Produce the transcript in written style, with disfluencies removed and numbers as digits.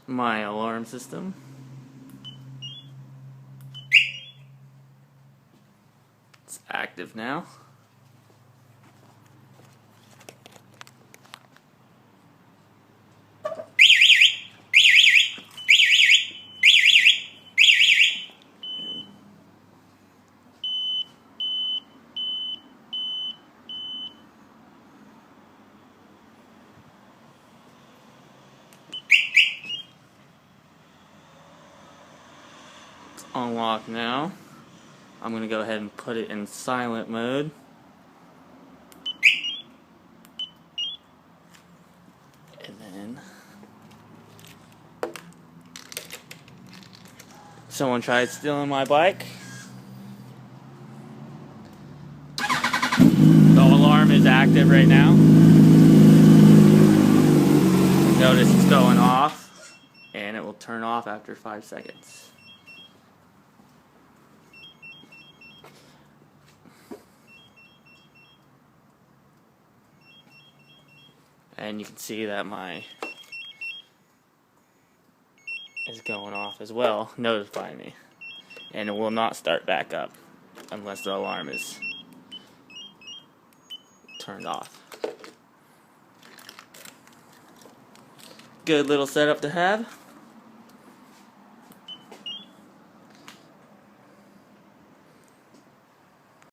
my alarm system. It's active now. It's unlocked now. I'm going to go ahead and put it in silent mode. And then someone tried stealing my bike. The alarm is active right now. Notice it's going off, and it will turn off after 5 seconds. And you can see that my is going off as well, notifying me. And it will not start back up unless the alarm is turned off. Good little setup to have.